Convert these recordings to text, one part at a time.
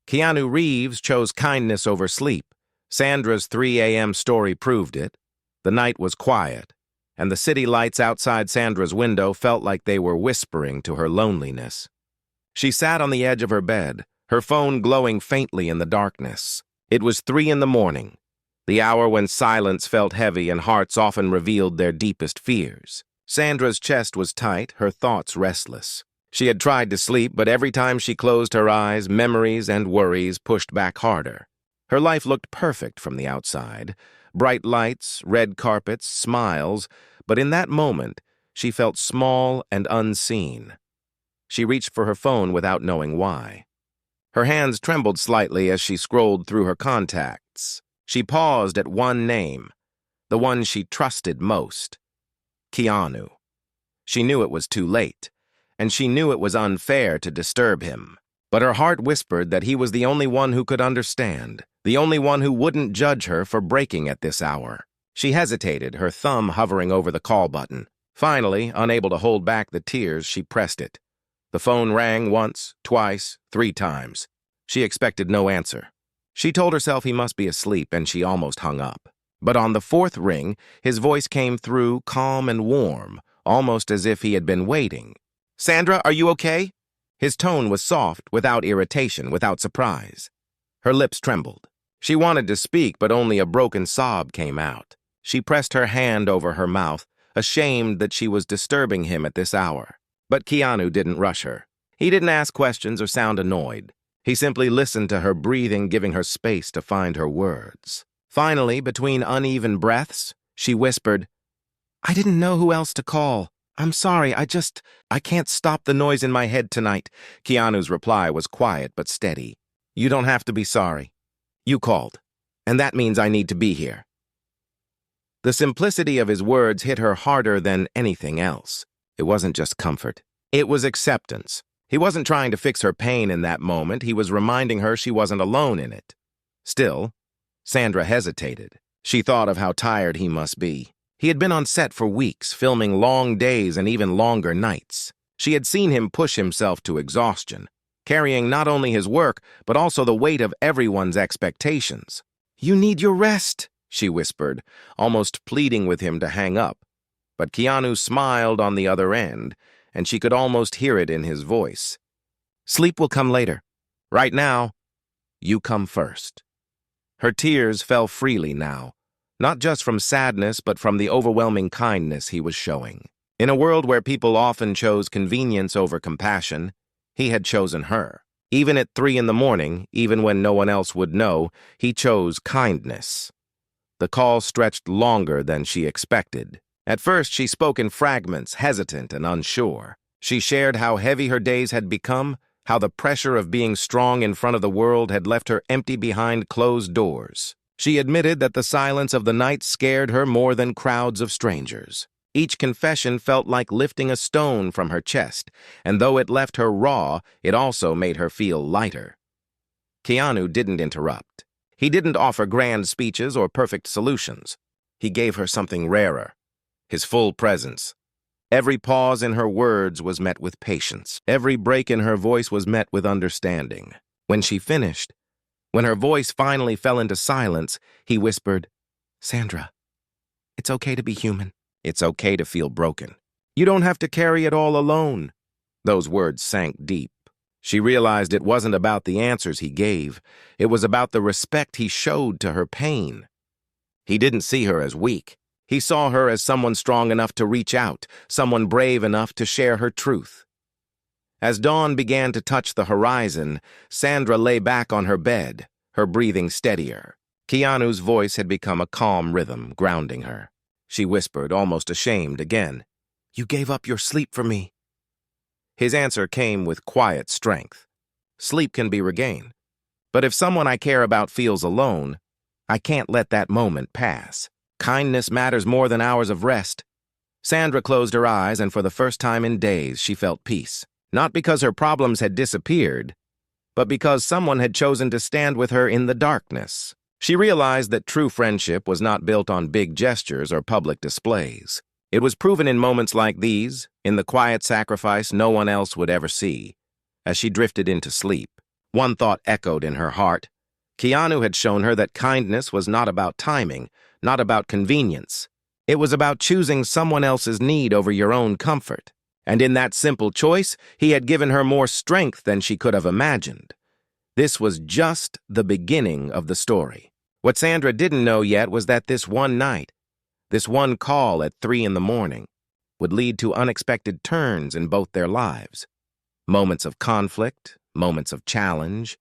Keanu Reeves chose kindness over sleep. Sandra's 3 a.m. story proved it. The night was quiet, and the city lights outside Sandra's window felt like they were whispering to her loneliness. She sat on the edge of her bed, her phone glowing faintly in the darkness. It was 3 in the morning, the hour when silence felt heavy and hearts often revealed their deepest fears. Sandra's chest was tight, her thoughts restless. She had tried to sleep, but every time she closed her eyes, memories and worries pushed back harder. Her life looked perfect from the outside. Bright lights, red carpets, smiles, but in that moment, she felt small and unseen. She reached for her phone without knowing why. Her hands trembled slightly as she scrolled through her contacts. She paused at one name, the one she trusted most, Keanu. She knew it was too late, and she knew it was unfair to disturb him. But her heart whispered that he was the only one who could understand, the only one who wouldn't judge her for breaking at this hour. She hesitated, her thumb hovering over the call button. Finally, unable to hold back the tears, she pressed it. The phone rang once, twice, 3 times. She expected no answer. She told herself he must be asleep, and she almost hung up. But on the 4th ring, his voice came through, calm and warm, almost as if he had been waiting. "Sandra, are you okay?" His tone was soft, without irritation, without surprise. Her lips trembled. She wanted to speak, but only a broken sob came out. She pressed her hand over her mouth, ashamed that she was disturbing him at this hour. But Keanu didn't rush her. He didn't ask questions or sound annoyed. He simply listened to her breathing, giving her space to find her words. Finally, between uneven breaths, she whispered, "I didn't know who else to call. I'm sorry, I can't stop the noise in my head tonight." Keanu's reply was quiet but steady. "You don't have to be sorry. You called, and that means I need to be here." The simplicity of his words hit her harder than anything else. It wasn't just comfort. It was acceptance. He wasn't trying to fix her pain in that moment. He was reminding her she wasn't alone in it. Still, Sandra hesitated. She thought of how tired he must be. He had been on set for weeks, filming long days and even longer nights. She had seen him push himself to exhaustion, carrying not only his work, but also the weight of everyone's expectations. "You need your rest," she whispered, almost pleading with him to hang up. But Keanu smiled on the other end, and she could almost hear it in his voice. "Sleep will come later. Right now, you come first." Her tears fell freely now, not just from sadness, but from the overwhelming kindness he was showing. In a world where people often chose convenience over compassion, he had chosen her. Even at 3 in the morning, even when no one else would know, he chose kindness. The call stretched longer than she expected. At first, she spoke in fragments, hesitant and unsure. She shared how heavy her days had become, how the pressure of being strong in front of the world had left her empty behind closed doors. She admitted that the silence of the night scared her more than crowds of strangers. Each confession felt like lifting a stone from her chest, and though it left her raw, it also made her feel lighter. Keanu didn't interrupt. He didn't offer grand speeches or perfect solutions. He gave her something rarer. His full presence. Every pause in her words was met with patience. Every break in her voice was met with understanding. When she finished, when her voice finally fell into silence, he whispered, "Sandra, it's okay to be human. It's okay to feel broken. You don't have to carry it all alone." Those words sank deep. She realized it wasn't about the answers he gave. It was about the respect he showed to her pain. He didn't see her as weak. He saw her as someone strong enough to reach out, someone brave enough to share her truth. As dawn began to touch the horizon, Sandra lay back on her bed, her breathing steadier. Keanu's voice had become a calm rhythm, grounding her. She whispered, almost ashamed again, "You gave up your sleep for me." His answer came with quiet strength. "Sleep can be regained. But if someone I care about feels alone, I can't let that moment pass. Kindness matters more than hours of rest." Sandra closed her eyes, and for the first time in days, she felt peace. Not because her problems had disappeared, but because someone had chosen to stand with her in the darkness. She realized that true friendship was not built on big gestures or public displays. It was proven in moments like these, in the quiet sacrifice no one else would ever see. As she drifted into sleep, One thought echoed in her heart. Keanu had shown her that kindness was not about timing, not about convenience. It was about choosing someone else's need over your own comfort. And in that simple choice, he had given her more strength than she could have imagined. This was just the beginning of the story. What Sandra didn't know yet was that this one night, this one call at 3 in the morning, would lead to unexpected turns in both their lives. Moments of conflict, moments of challenge,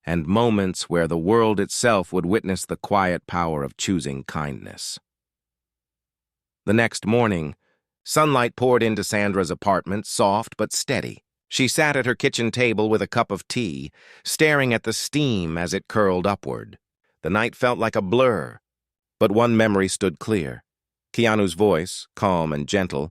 and moments where the world itself would witness the quiet power of choosing kindness. The next morning, sunlight poured into Sandra's apartment, soft but steady. She sat at her kitchen table with a cup of tea, staring at the steam as it curled upward. The night felt like a blur, but one memory stood clear. Keanu's voice, calm and gentle,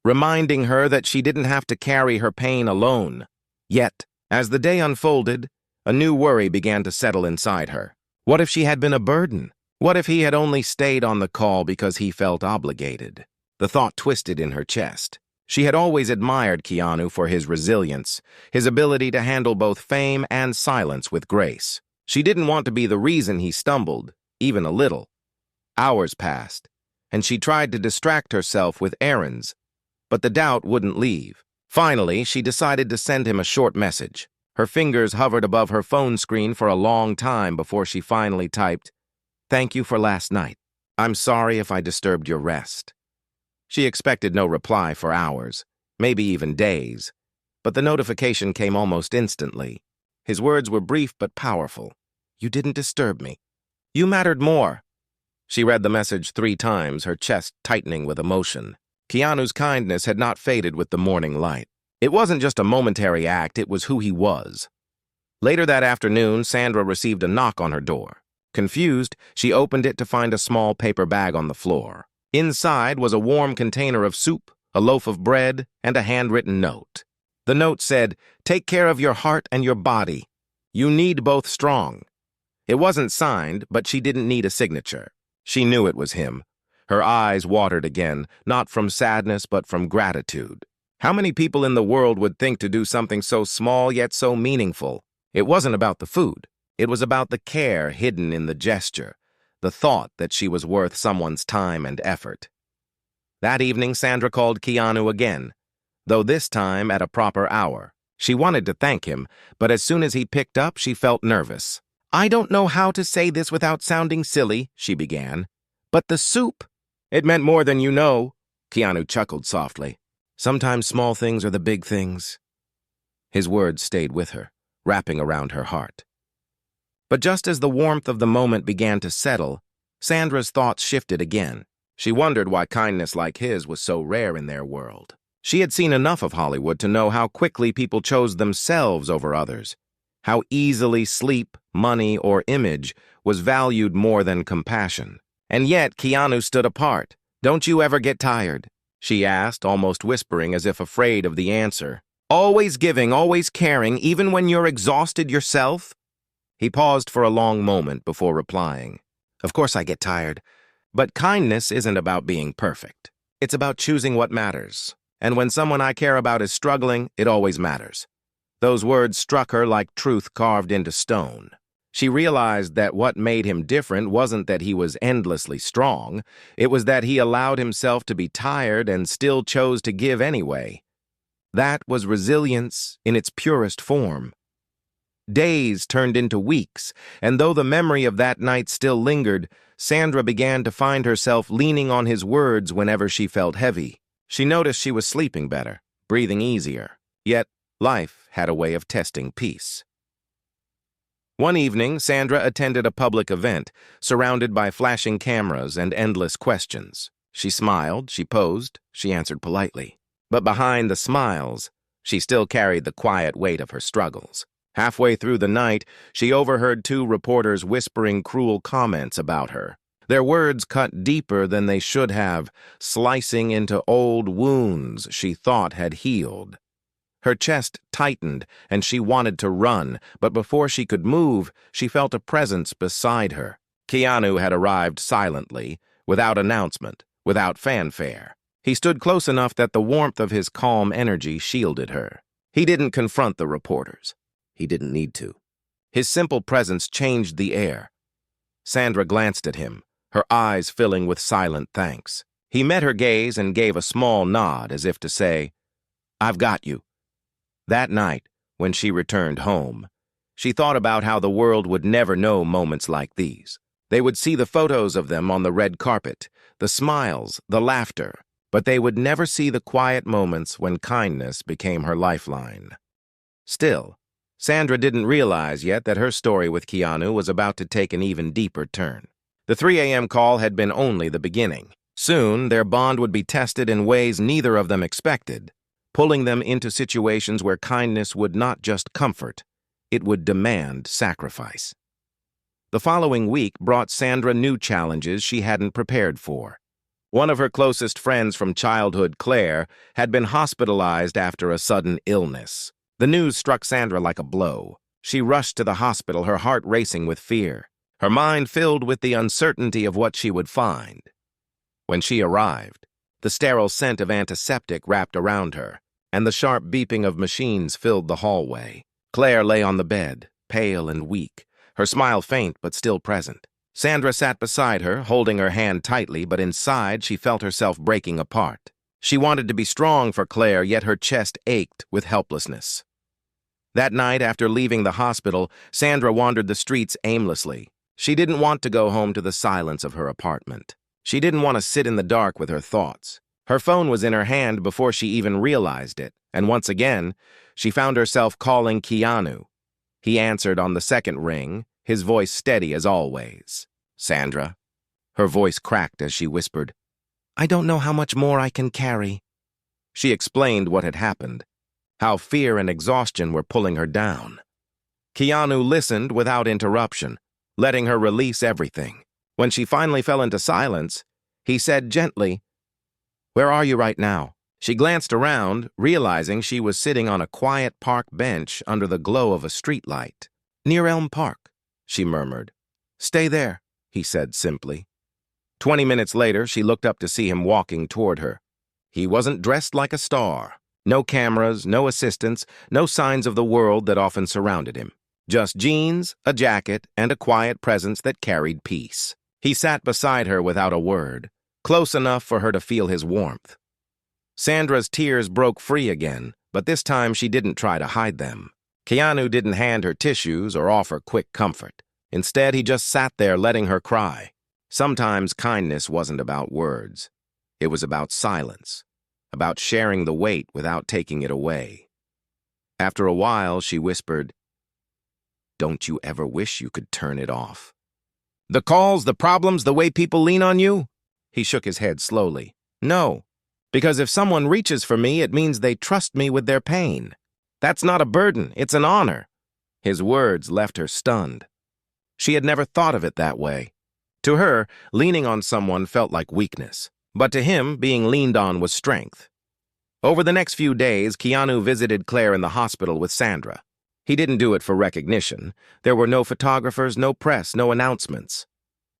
reminding her that she didn't have to carry her pain alone. Yet, as the day unfolded, a new worry began to settle inside her. What if she had been a burden? What if he had only stayed on the call because he felt obligated? The thought twisted in her chest. She had always admired Keanu for his resilience, his ability to handle both fame and silence with grace. She didn't want to be the reason he stumbled, even a little. Hours passed, and she tried to distract herself with errands, but the doubt wouldn't leave. Finally, she decided to send him a short message. Her fingers hovered above her phone screen for a long time before she finally typed, "Thank you for last night. I'm sorry if I disturbed your rest." She expected no reply for hours, maybe even days, but the notification came almost instantly. His words were brief but powerful. "You didn't disturb me. You mattered more." She read the message 3 times, her chest tightening with emotion. Keanu's kindness had not faded with the morning light. It wasn't just a momentary act, it was who he was. Later that afternoon, Sandra received a knock on her door. Confused, she opened it to find a small paper bag on the floor. Inside was a warm container of soup, a loaf of bread, and a handwritten note. The note said, "Take care of your heart and your body. You need both strong." It wasn't signed, but she didn't need a signature. She knew it was him. Her eyes watered again, not from sadness but from gratitude. How many people in the world would think to do something so small yet so meaningful? It wasn't about the food. It was about the care hidden in the gesture, the thought that she was worth someone's time and effort. That evening, Sandra called Keanu again, though this time at a proper hour. She wanted to thank him, but as soon as he picked up, she felt nervous. "I don't know how to say this without sounding silly," she began, "but the soup—" "It meant more than you know," Keanu chuckled softly. "Sometimes small things are the big things." His words stayed with her, wrapping around her heart. But just as the warmth of the moment began to settle, Sandra's thoughts shifted again. She wondered why kindness like his was so rare in their world. She had seen enough of Hollywood to know how quickly people chose themselves over others, how easily sleep, money, or image was valued more than compassion. And yet, Keanu stood apart. "Don't you ever get tired?" she asked, almost whispering as if afraid of the answer. "Always giving, always caring, even when you're exhausted yourself?" He paused for a long moment before replying. "Of course I get tired, but kindness isn't about being perfect. It's about choosing what matters. And when someone I care about is struggling, it always matters." Those words struck her like truth carved into stone. She realized that what made him different wasn't that he was endlessly strong. It was that he allowed himself to be tired and still chose to give anyway. That was resilience in its purest form. Days turned into weeks, and though the memory of that night still lingered, Sandra began to find herself leaning on his words whenever she felt heavy. She noticed she was sleeping better, breathing easier. Yet, life had a way of testing peace. One evening, Sandra attended a public event, surrounded by flashing cameras and endless questions. She smiled, she posed, she answered politely. But behind the smiles, she still carried the quiet weight of her struggles. Halfway through the night, she overheard 2 reporters whispering cruel comments about her. Their words cut deeper than they should have, slicing into old wounds she thought had healed. Her chest tightened, and she wanted to run, but before she could move, she felt a presence beside her. Keanu had arrived silently, without announcement, without fanfare. He stood close enough that the warmth of his calm energy shielded her. He didn't confront the reporters. He didn't need to. His simple presence changed the air. Sandra glanced at him, her eyes filling with silent thanks. He met her gaze and gave a small nod as if to say, "I've got you." That night, when she returned home, she thought about how the world would never know moments like these. They would see the photos of them on the red carpet, the smiles, the laughter, but they would never see the quiet moments when kindness became her lifeline. Still, Sandra didn't realize yet that her story with Keanu was about to take an even deeper turn. The 3 a.m. call had been only the beginning. Soon, their bond would be tested in ways neither of them expected, pulling them into situations where kindness would not just comfort, it would demand sacrifice. The following week brought Sandra new challenges she hadn't prepared for. One of her closest friends from childhood, Claire, had been hospitalized after a sudden illness. The news struck Sandra like a blow. She rushed to the hospital, her heart racing with fear, her mind filled with the uncertainty of what she would find. When she arrived, the sterile scent of antiseptic wrapped around her, and the sharp beeping of machines filled the hallway. Claire lay on the bed, pale and weak, her smile faint but still present. Sandra sat beside her, holding her hand tightly, but inside she felt herself breaking apart. She wanted to be strong for Claire, yet her chest ached with helplessness. That night, after leaving the hospital, Sandra wandered the streets aimlessly. She didn't want to go home to the silence of her apartment. She didn't want to sit in the dark with her thoughts. Her phone was in her hand before she even realized it, and once again, she found herself calling Keanu. He answered on the second ring, his voice steady as always. "Sandra?" Her voice cracked as she whispered, "I don't know how much more I can carry." She explained what had happened, how fear and exhaustion were pulling her down. Keanu listened without interruption, letting her release everything. When she finally fell into silence, he said gently, "Where are you right now?" She glanced around, realizing she was sitting on a quiet park bench under the glow of a streetlight. "Near Elm Park," she murmured. "Stay there," he said simply. 20 minutes later, she looked up to see him walking toward her. He wasn't dressed like a star. No cameras, no assistants, no signs of the world that often surrounded him. Just jeans, a jacket, and a quiet presence that carried peace. He sat beside her without a word, close enough for her to feel his warmth. Sandra's tears broke free again, but this time she didn't try to hide them. Keanu didn't hand her tissues or offer quick comfort. Instead, he just sat there letting her cry. Sometimes kindness wasn't about words. It was about silence, about sharing the weight without taking it away. After a while, she whispered, "Don't you ever wish you could turn it off? The calls, the problems, the way people lean on you?" He shook his head slowly. "No, because if someone reaches for me, it means they trust me with their pain. That's not a burden, it's an honor." His words left her stunned. She had never thought of it that way. To her, leaning on someone felt like weakness, but to him, being leaned on was strength. Over the next few days, Keanu visited Claire in the hospital with Sandra. He didn't do it for recognition. There were no photographers, no press, no announcements.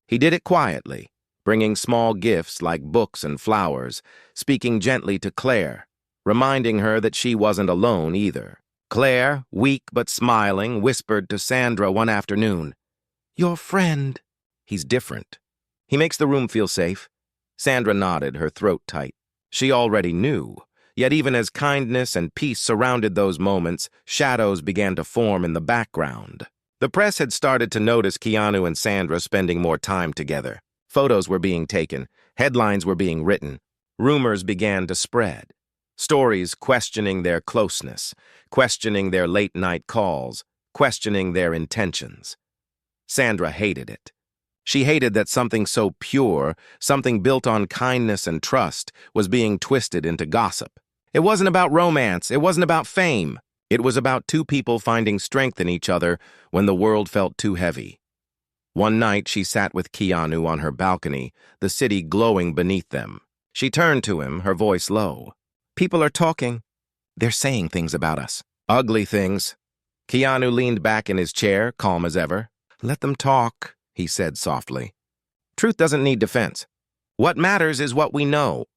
He did it quietly, bringing small gifts like books and flowers, speaking gently to Claire, reminding her that she wasn't alone either. Claire, weak but smiling, whispered to Sandra one afternoon, "Your friend. He's different. He makes the room feel safe." Sandra nodded, her throat tight. She already knew. Yet even as kindness and peace surrounded those moments, shadows began to form in the background. The press had started to notice Keanu and Sandra spending more time together. Photos were being taken, headlines were being written, rumors began to spread. Stories questioning their closeness, questioning their late-night calls, questioning their intentions. Sandra hated it. She hated that something so pure, something built on kindness and trust, was being twisted into gossip. It wasn't about romance, it wasn't about fame. It was about two people finding strength in each other when the world felt too heavy. One night, she sat with Keanu on her balcony, the city glowing beneath them. She turned to him, her voice low. "People are talking. They're saying things about us. Ugly things." Keanu leaned back in his chair, calm as ever. "Let them talk," he said softly. "Truth doesn't need defense. What matters is what we know."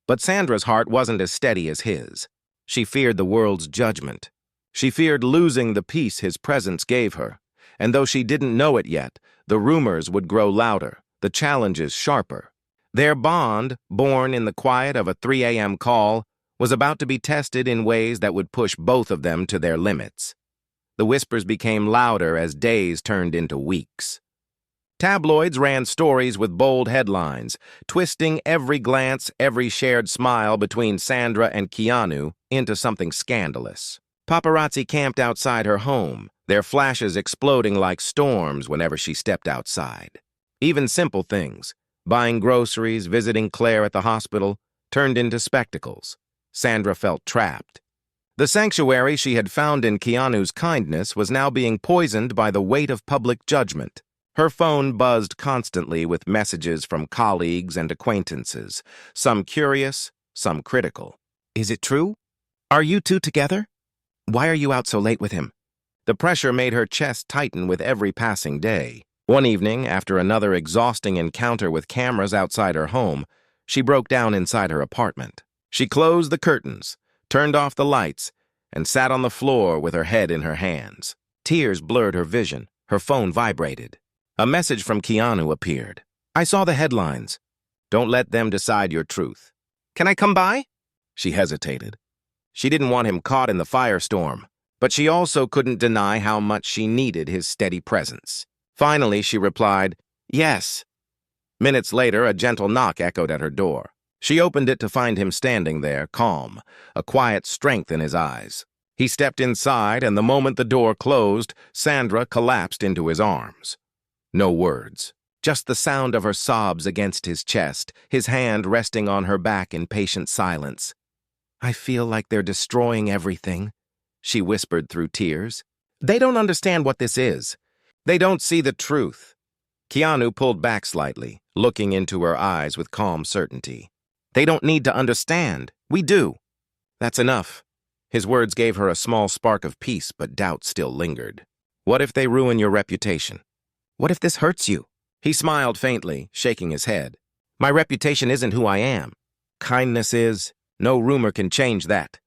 But Sandra's heart wasn't as steady as his. She feared the world's judgment. She feared losing the peace his presence gave her, and though she didn't know it yet, the rumors would grow louder, the challenges sharper. Their bond, born in the quiet of a 3 a.m. call, was about to be tested in ways that would push both of them to their limits. The whispers became louder as days turned into weeks. Tabloids ran stories with bold headlines, twisting every glance, every shared smile between Sandra and Keanu into something scandalous. Paparazzi camped outside her home, their flashes exploding like storms whenever she stepped outside. Even simple things, buying groceries, visiting Claire at the hospital, turned into spectacles. Sandra felt trapped. The sanctuary she had found in Keanu's kindness was now being poisoned by the weight of public judgment. Her phone buzzed constantly with messages from colleagues and acquaintances, some curious, some critical. "Is it true? Are you two together? Why are you out so late with him?" The pressure made her chest tighten with every passing day. One evening, after another exhausting encounter with cameras outside her home, she broke down inside her apartment. She closed the curtains, turned off the lights, and sat on the floor with her head in her hands. Tears blurred her vision. Her phone vibrated. A message from Keanu appeared. "I saw the headlines. Don't let them decide your truth." "Can I come by?" She hesitated. She didn't want him caught in the firestorm, but she also couldn't deny how much she needed his steady presence. Finally, she replied, "Yes." Minutes later, a gentle knock echoed at her door. She opened it to find him standing there, calm, a quiet strength in his eyes. He stepped inside, and the moment the door closed, Sandra collapsed into his arms. No words, just the sound of her sobs against his chest, his hand resting on her back in patient silence. "I feel like they're destroying everything," she whispered through tears. "They don't understand what this is. They don't see the truth." Keanu pulled back slightly, looking into her eyes with calm certainty. "They don't need to understand. We do." "That's enough." His words gave her a small spark of peace, but doubt still lingered. "What if they ruin your reputation? What if this hurts you?" He smiled faintly, shaking his head. "My reputation isn't who I am. Kindness is. No rumor can change that."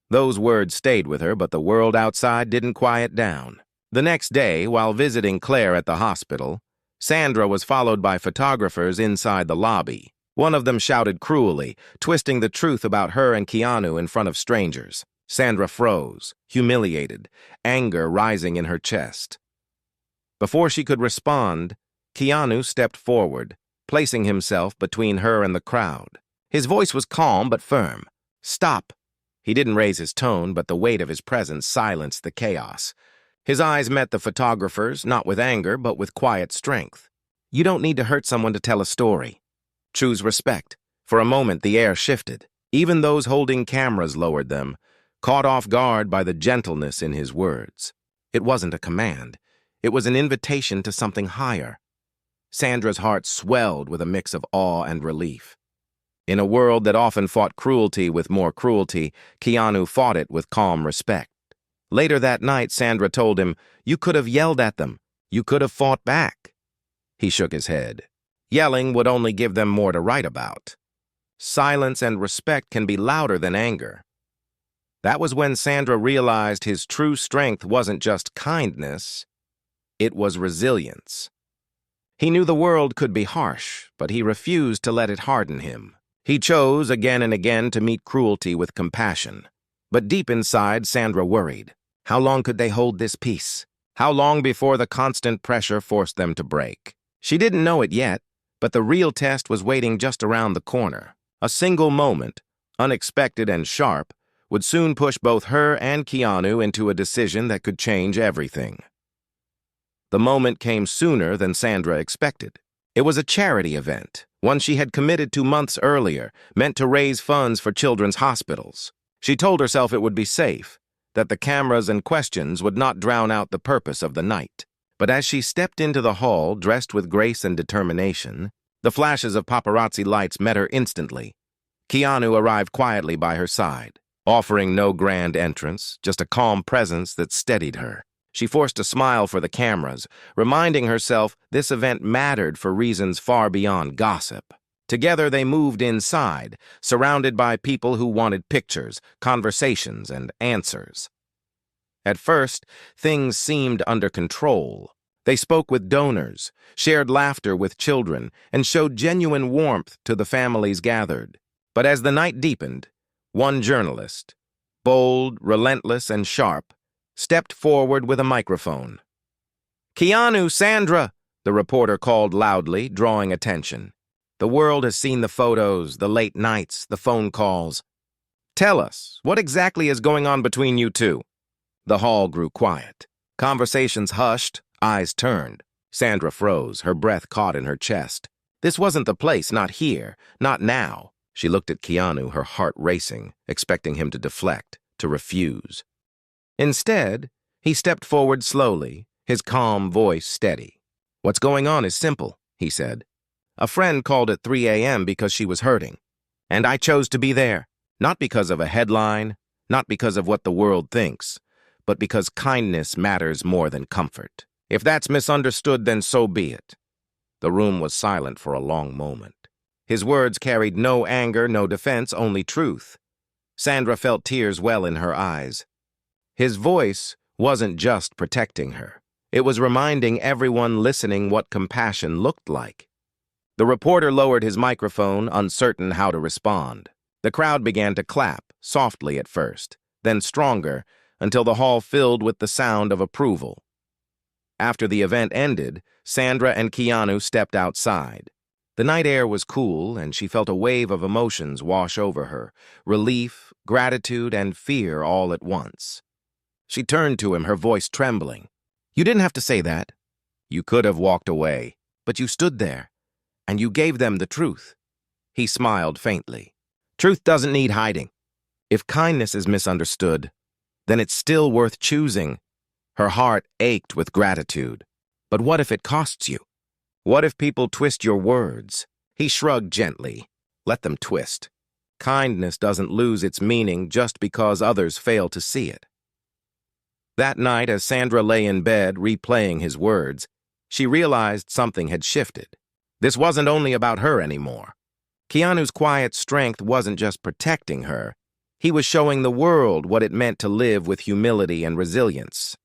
Those words stayed with her, but the world outside didn't quiet down. The next day, while visiting Claire at the hospital, Sandra was followed by photographers inside the lobby. One of them shouted cruelly, twisting the truth about her and Keanu in front of strangers. Sandra froze, humiliated, anger rising in her chest. Before she could respond, Keanu stepped forward, placing himself between her and the crowd. His voice was calm but firm. "Stop." He didn't raise his tone, but the weight of his presence silenced the chaos. His eyes met the photographers, not with anger, but with quiet strength. "You don't need to hurt someone to tell a story. Choose respect." For a moment, the air shifted. Even those holding cameras lowered them, caught off guard by the gentleness in his words. It wasn't a command. It was an invitation to something higher. Sandra's heart swelled with a mix of awe and relief. In a world that often fought cruelty with more cruelty, Keanu fought it with calm respect. Later that night, Sandra told him, "You could have yelled at them. You could have fought back." He shook his head. Yelling would only give them more to write about. Silence and respect can be louder than anger. That was when Sandra realized his true strength wasn't just kindness, it was resilience. He knew the world could be harsh, but he refused to let it harden him. He chose again and again to meet cruelty with compassion. But deep inside, Sandra worried. How long could they hold this peace? How long before the constant pressure forced them to break? She didn't know it yet, but the real test was waiting just around the corner. A single moment, unexpected and sharp, would soon push both her and Keanu into a decision that could change everything. The moment came sooner than Sandra expected. It was a charity event, one she had committed to months earlier, meant to raise funds for children's hospitals. She told herself it would be safe, that the cameras and questions would not drown out the purpose of the night. But as she stepped into the hall, dressed with grace and determination, the flashes of paparazzi lights met her instantly. Keanu arrived quietly by her side, offering no grand entrance, just a calm presence that steadied her. She forced a smile for the cameras, reminding herself this event mattered for reasons far beyond gossip. Together they moved inside, surrounded by people who wanted pictures, conversations, and answers. At first, things seemed under control. They spoke with donors, shared laughter with children, and showed genuine warmth to the families gathered. But as the night deepened, one journalist, bold, relentless, and sharp, stepped forward with a microphone. "Keanu, Sandra!" the reporter called loudly, drawing attention. "The world has seen the photos, the late nights, the phone calls. Tell us, what exactly is going on between you two?" The hall grew quiet. Conversations hushed, eyes turned. Sandra froze, her breath caught in her chest. This wasn't the place, not here, not now. She looked at Keanu, her heart racing, expecting him to deflect, to refuse. Instead, he stepped forward slowly, his calm voice steady. "What's going on is simple," he said. "A friend called at 3 a.m. because she was hurting. And I chose to be there, not because of a headline, not because of what the world thinks, but because kindness matters more than comfort. If that's misunderstood, then so be it." The room was silent for a long moment. His words carried no anger, no defense, only truth. Sandra felt tears well in her eyes. His voice wasn't just protecting her. It was reminding everyone listening what compassion looked like. The reporter lowered his microphone, uncertain how to respond. The crowd began to clap, softly at first, then stronger, until the hall filled with the sound of approval. After the event ended, Sandra and Keanu stepped outside. The night air was cool, and she felt a wave of emotions wash over her, relief, gratitude, and fear all at once. She turned to him, her voice trembling. "You didn't have to say that. You could have walked away, but you stood there, and you gave them the truth." He smiled faintly. "Truth doesn't need hiding. If kindness is misunderstood, then it's still worth choosing." Her heart ached with gratitude. "But what if it costs you? What if people twist your words?" He shrugged gently. "Let them twist. Kindness doesn't lose its meaning just because others fail to see it." That night, as Sandra lay in bed replaying his words, she realized something had shifted. This wasn't only about her anymore. Keanu's quiet strength wasn't just protecting her. He was showing the world what it meant to live with humility and resilience.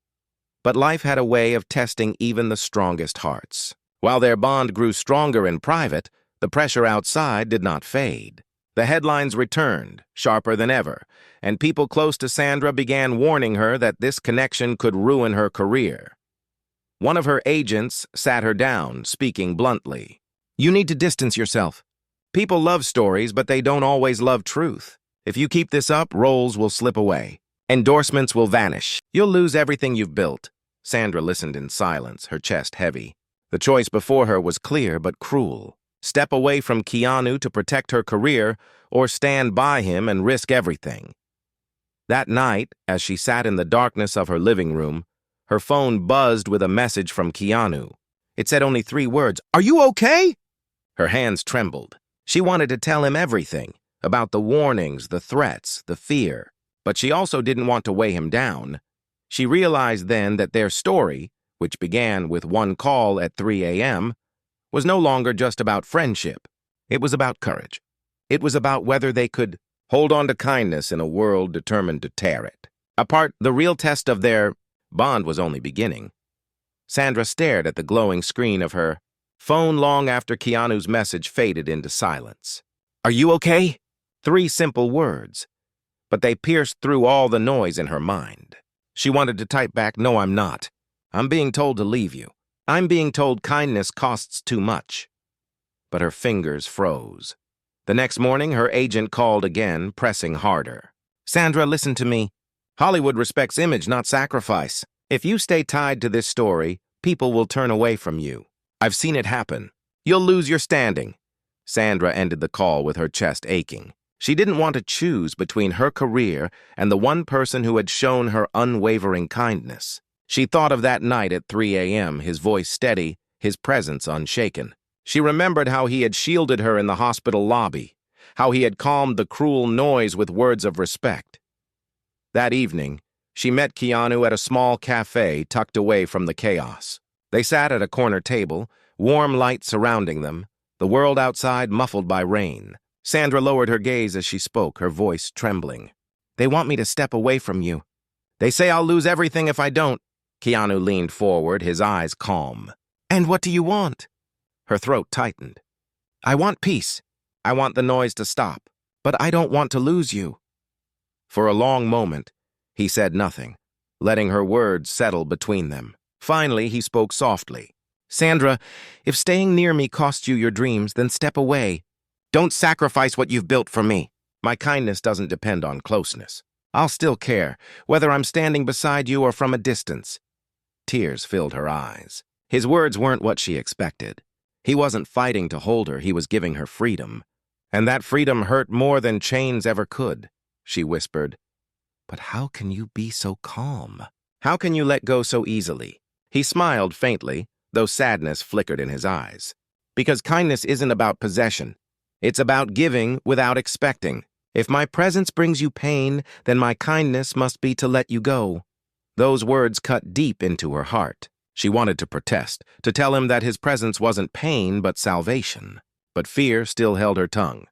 But life had a way of testing even the strongest hearts. While their bond grew stronger in private, the pressure outside did not fade. The headlines returned, sharper than ever, and people close to Sandra began warning her that this connection could ruin her career. One of her agents sat her down, speaking bluntly. "You need to distance yourself. People love stories, but they don't always love truth. If you keep this up, roles will slip away. Endorsements will vanish. You'll lose everything you've built." Sandra listened in silence, her chest heavy. The choice before her was clear but cruel. Step away from Keanu to protect her career, or stand by him and risk everything. That night, as she sat in the darkness of her living room, her phone buzzed with a message from Keanu. It said only 3 words, "Are you okay?" Her hands trembled. She wanted to tell him everything, about the warnings, the threats, the fear. But she also didn't want to weigh him down. She realized then that their story, which began with one call at 3 a.m., was no longer just about friendship. It was about courage. It was about whether they could hold on to kindness in a world determined to tear it. Apart, the real test of their bond was only beginning. Sandra stared at the glowing screen of her phone long after Keanu's message faded into silence. "Are you okay?" 3 simple words, but they pierced through all the noise in her mind. She wanted to type back, "No, I'm not. I'm being told to leave you. I'm being told kindness costs too much." But her fingers froze. The next morning, her agent called again, pressing harder. "Sandra, listen to me. Hollywood respects image, not sacrifice. If you stay tied to this story, people will turn away from you. I've seen it happen. You'll lose your standing." Sandra ended the call with her chest aching. She didn't want to choose between her career and the one person who had shown her unwavering kindness. She thought of that night at 3 a.m., his voice steady, his presence unshaken. She remembered how he had shielded her in the hospital lobby, how he had calmed the cruel noise with words of respect. That evening, she met Keanu at a small cafe tucked away from the chaos. They sat at a corner table, warm light surrounding them, the world outside muffled by rain. Sandra lowered her gaze as she spoke, her voice trembling. "They want me to step away from you. They say I'll lose everything if I don't. Keanu leaned forward, his eyes calm. And what do you want? Her throat tightened. I want peace. I want the noise to stop. But I don't want to lose you. For a long moment, he said nothing, letting her words settle between them. Finally, he spoke softly. Sandra, if staying near me costs you your dreams, then step away. Don't sacrifice what you've built for me. My kindness doesn't depend on closeness. I'll still care, whether I'm standing beside you or from a distance. Tears filled her eyes. His words weren't what she expected. He wasn't fighting to hold her, he was giving her freedom. And that freedom hurt more than chains ever could, she whispered. But how can you be so calm? How can you let go so easily? He smiled faintly, though sadness flickered in his eyes. Because kindness isn't about possession. It's about giving without expecting. If my presence brings you pain, then my kindness must be to let you go. Those words cut deep into her heart. She wanted to protest, to tell him that his presence wasn't pain but salvation. But fear still held her tongue.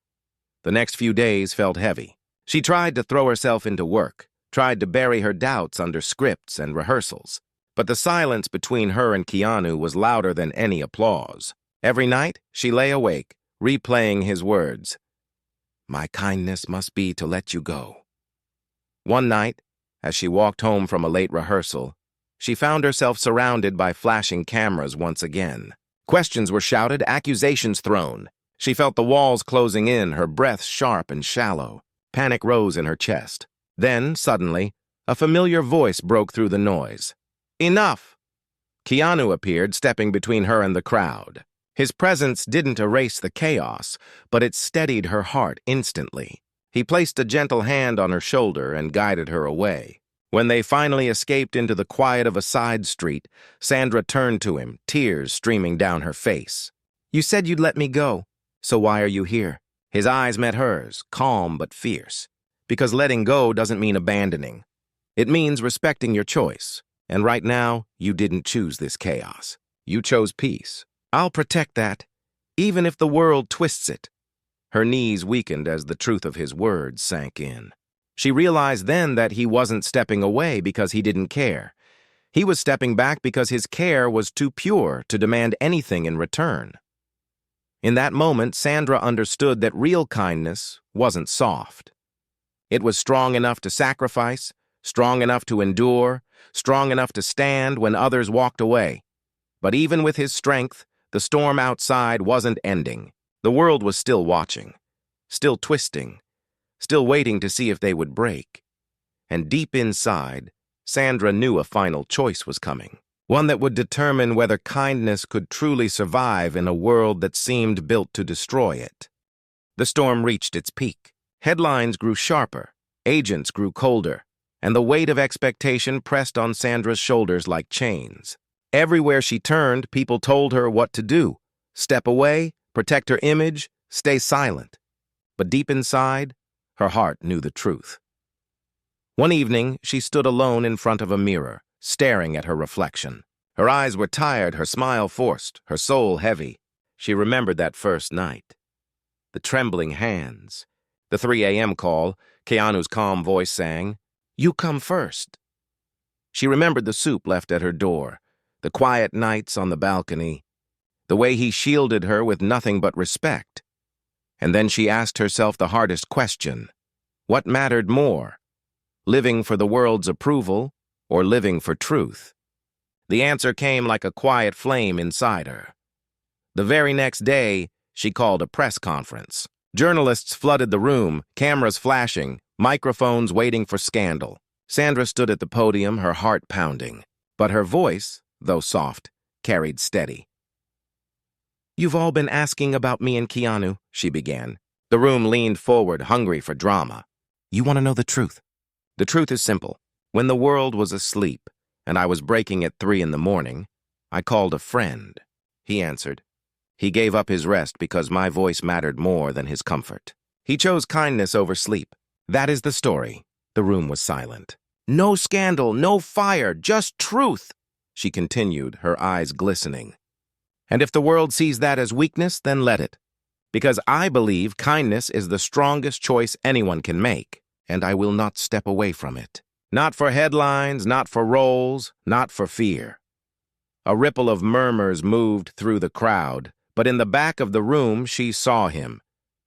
The next few days felt heavy. She tried to throw herself into work, tried to bury her doubts under scripts and rehearsals. But the silence between her and Keanu was louder than any applause. Every night, she lay awake, replaying his words. My kindness must be to let you go. One night, as she walked home from a late rehearsal, she found herself surrounded by flashing cameras once again. Questions were shouted, accusations thrown. She felt the walls closing in, her breath sharp and shallow. Panic rose in her chest. Then, suddenly, a familiar voice broke through the noise. Enough! Keanu appeared, stepping between her and the crowd. His presence didn't erase the chaos, but it steadied her heart instantly. He placed a gentle hand on her shoulder and guided her away. When they finally escaped into the quiet of a side street, Sandra turned to him, tears streaming down her face. You said you'd let me go, so why are you here? His eyes met hers, calm but fierce. Because letting go doesn't mean abandoning. It means respecting your choice. And right now, you didn't choose this chaos. You chose peace. I'll protect that, even if the world twists it. Her knees weakened as the truth of his words sank in. She realized then that he wasn't stepping away because he didn't care. He was stepping back because his care was too pure to demand anything in return. In that moment, Sandra understood that real kindness wasn't soft. It was strong enough to sacrifice, strong enough to endure, strong enough to stand when others walked away. But even with his strength, the storm outside wasn't ending. The world was still watching, still twisting, still waiting to see if they would break. And deep inside, Sandra knew a final choice was coming, one that would determine whether kindness could truly survive in a world that seemed built to destroy it. The storm reached its peak. Headlines grew sharper, agents grew colder, and the weight of expectation pressed on Sandra's shoulders like chains. Everywhere she turned, people told her what to do. Step away, protect her image, stay silent. But deep inside, her heart knew the truth. One evening, she stood alone in front of a mirror, staring at her reflection. Her eyes were tired, her smile forced, her soul heavy. She remembered that first night. The trembling hands. The 3 a.m. call, Keanu's calm voice sang, "You come first." She remembered the soup left at her door, the quiet nights on the balcony, the way he shielded her with nothing but respect. And then she asked herself the hardest question. What mattered more? Living for the world's approval or living for truth? The answer came like a quiet flame inside her. The very next day, she called a press conference. Journalists flooded the room, cameras flashing, microphones waiting for scandal. Sandra stood at the podium, her heart pounding. But her voice, though soft, carried steady. "You've all been asking about me and Keanu," she began. The room leaned forward, hungry for drama. "You want to know the truth? The truth is simple. When the world was asleep, and I was breaking at 3 in the morning, I called a friend," he answered. He gave up his rest because my voice mattered more than his comfort. He chose kindness over sleep. That is the story. The room was silent. "No scandal, no fire, just truth," she continued, her eyes glistening. "And if the world sees that as weakness, then let it. Because I believe kindness is the strongest choice anyone can make, and I will not step away from it." Not for headlines, not for roles, not for fear. A ripple of murmurs moved through the crowd, but in the back of the room she saw him,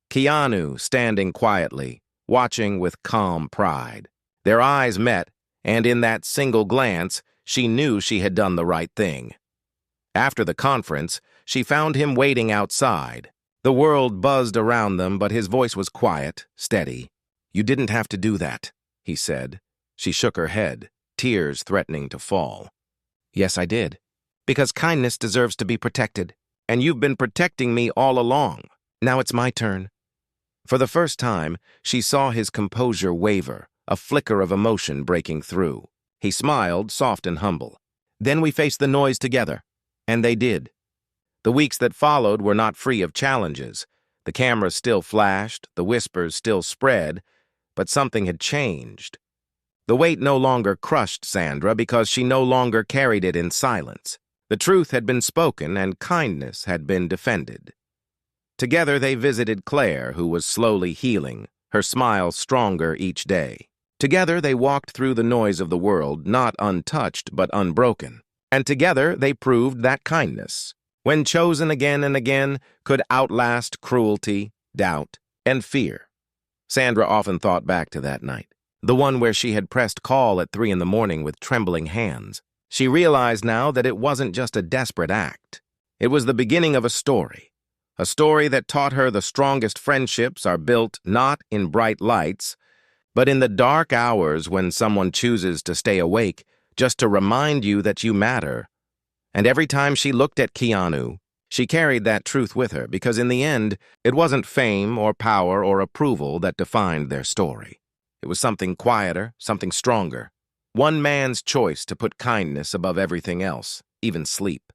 Keanu standing quietly, watching with calm pride. Their eyes met, and in that single glance, she knew she had done the right thing. After the conference, she found him waiting outside. The world buzzed around them, but his voice was quiet, steady. "You didn't have to do that," he said. She shook her head, tears threatening to fall. "Yes, I did. Because kindness deserves to be protected, and you've been protecting me all along. Now it's my turn." For the first time, she saw his composure waver, a flicker of emotion breaking through. He smiled, soft and humble. "Then we faced the noise together." And they did. The weeks that followed were not free of challenges. The cameras still flashed, the whispers still spread, but something had changed. The weight no longer crushed Sandra because she no longer carried it in silence. The truth had been spoken and kindness had been defended. Together they visited Claire, who was slowly healing, her smile stronger each day. Together they walked through the noise of the world, not untouched but unbroken. And together they proved that kindness, when chosen again and again, could outlast cruelty, doubt, and fear. Sandra often thought back to that night, the one where she had pressed call at 3 a.m. with trembling hands. She realized now that it wasn't just a desperate act. It was the beginning of a story that taught her the strongest friendships are built not in bright lights, but in the dark hours when someone chooses to stay awake just to remind you that you matter. And every time she looked at Keanu, she carried that truth with her because in the end, it wasn't fame or power or approval that defined their story. It was something quieter, something stronger. One man's choice to put kindness above everything else, even sleep.